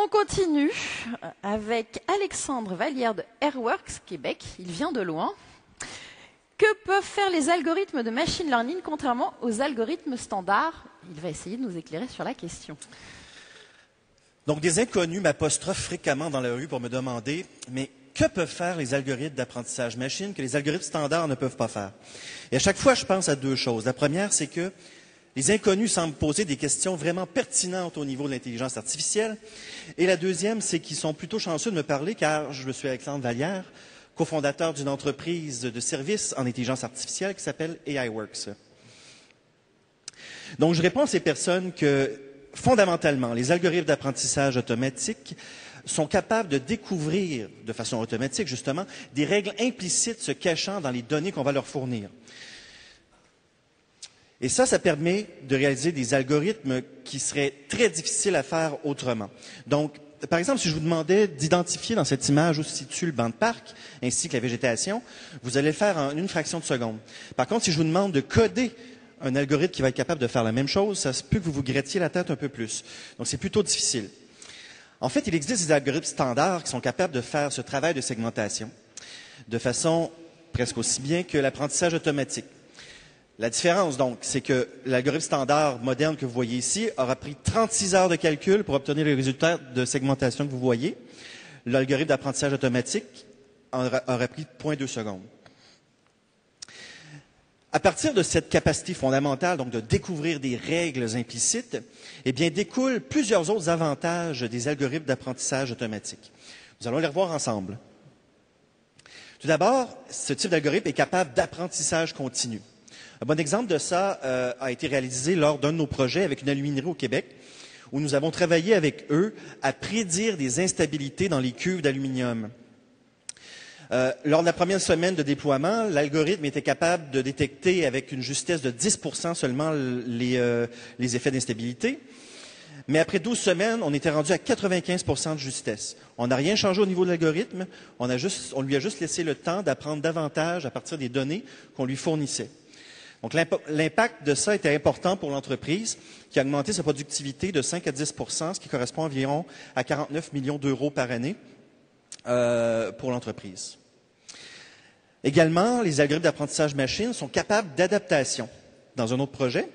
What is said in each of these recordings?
On continue avec Alexandre Vallière de Airworks Québec. Il vient de loin. Que peuvent faire les algorithmes de machine learning contrairement aux algorithmes standards? Il va essayer de nous éclairer sur la question. Donc, des inconnus m'apostrophent fréquemment dans la rue pour me demander, mais que peuvent faire les algorithmes d'apprentissage machine que les algorithmes standards ne peuvent pas faire? Et à chaque fois, je pense à deux choses. La première, c'est que les inconnus semblent poser des questions vraiment pertinentes au niveau de l'intelligence artificielle. Et la deuxième, c'est qu'ils sont plutôt chanceux de me parler, car je suis Alexandre Vallière, cofondateur d'une entreprise de services en intelligence artificielle qui s'appelle AIWorks. Donc, je réponds à ces personnes que, fondamentalement, les algorithmes d'apprentissage automatique sont capables de découvrir, de façon automatique justement, des règles implicites se cachant dans les données qu'on va leur fournir. Et ça permet de réaliser des algorithmes qui seraient très difficiles à faire autrement. Donc, par exemple, si je vous demandais d'identifier dans cette image où se situe le banc de parc, ainsi que la végétation, vous allez le faire en une fraction de seconde. Par contre, si je vous demande de coder un algorithme qui va être capable de faire la même chose, ça se peut que vous vous grattiez la tête un peu plus. Donc, c'est plutôt difficile. En fait, il existe des algorithmes standards qui sont capables de faire ce travail de segmentation de façon presque aussi bien que l'apprentissage automatique. La différence, donc, c'est que l'algorithme standard moderne que vous voyez ici aura pris 36 heures de calcul pour obtenir le résultat de segmentation que vous voyez. L'algorithme d'apprentissage automatique aurait pris 0,2 secondes. À partir de cette capacité fondamentale, donc de découvrir des règles implicites, eh bien, découlent plusieurs autres avantages des algorithmes d'apprentissage automatique. Nous allons les revoir ensemble. Tout d'abord, ce type d'algorithme est capable d'apprentissage continu. Un bon exemple de ça a été réalisé lors d'un de nos projets avec une aluminerie au Québec, où nous avons travaillé avec eux à prédire des instabilités dans les cuves d'aluminium. Lors de la première semaine de déploiement, l'algorithme était capable de détecter avec une justesse de 10% seulement les effets d'instabilité. Mais après 12 semaines, on était rendu à 95% de justesse. On n'a rien changé au niveau de l'algorithme, on lui a juste laissé le temps d'apprendre davantage à partir des données qu'on lui fournissait. Donc, l'impact de ça était important pour l'entreprise, qui a augmenté sa productivité de 5 à 10%, ce qui correspond environ à 49 millions d'euros par année pour l'entreprise. Également, les algorithmes d'apprentissage machine sont capables d'adaptation. Dans un autre projet,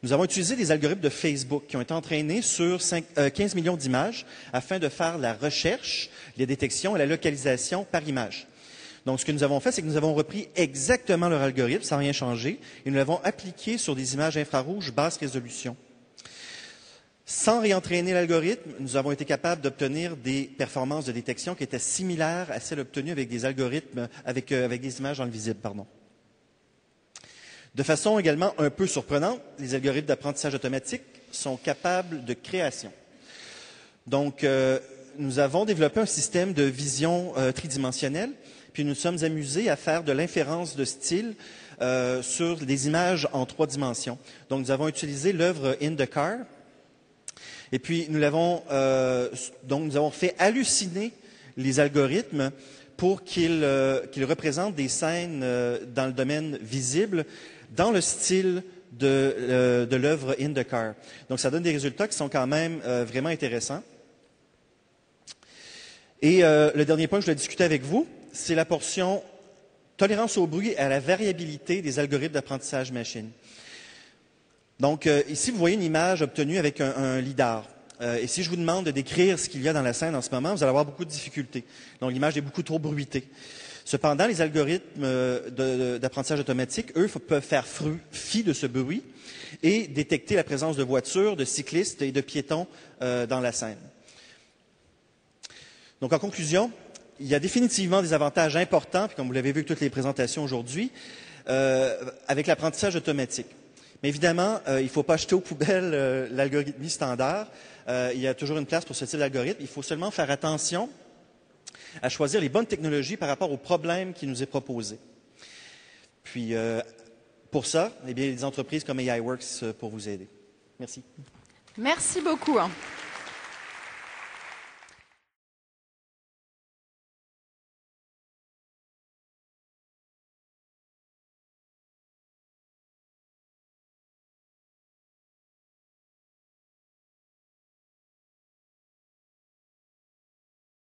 nous avons utilisé des algorithmes de Facebook qui ont été entraînés sur 15 millions d'images afin de faire la recherche, la détection et la localisation par image. Donc, ce que nous avons fait, c'est que nous avons repris exactement leur algorithme sans rien changer et nous l'avons appliqué sur des images infrarouges basse résolution. Sans réentraîner l'algorithme, nous avons été capables d'obtenir des performances de détection qui étaient similaires à celles obtenues avec des algorithmes, avec des images dans le visible, pardon. De façon également un peu surprenante, les algorithmes d'apprentissage automatique sont capables de création. Donc, nous avons développé un système de vision tridimensionnelle, puis nous nous sommes amusés à faire de l'inférence de style sur des images en 3 dimensions. Donc, nous avons utilisé l'œuvre In the Car, et puis nous avons fait halluciner les algorithmes pour qu'ils représentent des scènes dans le domaine visible, dans le style de l'œuvre In the Car. Donc, ça donne des résultats qui sont quand même vraiment intéressants. Et le dernier point que je voulais discuter avec vous, c'est la portion tolérance au bruit et à la variabilité des algorithmes d'apprentissage machine. Donc, ici, vous voyez une image obtenue avec un lidar. Et si je vous demande de décrire ce qu'il y a dans la scène en ce moment, vous allez avoir beaucoup de difficultés. Donc, l'image est beaucoup trop bruitée. Cependant, les algorithmes d'apprentissage automatique, eux, peuvent faire fi de ce bruit et détecter la présence de voitures, de cyclistes et de piétons dans la scène. Donc, en conclusion, il y a définitivement des avantages importants, puis comme vous l'avez vu avec toutes les présentations aujourd'hui, avec l'apprentissage automatique. Mais évidemment, il ne faut pas jeter aux poubelles l'algorithmie standard. Il y a toujours une place pour ce type d'algorithme. Il faut seulement faire attention à choisir les bonnes technologies par rapport au problème qui nous est proposé. Puis, pour ça, eh bien, il y a des entreprises comme AIWorks pour vous aider. Merci. Merci beaucoup.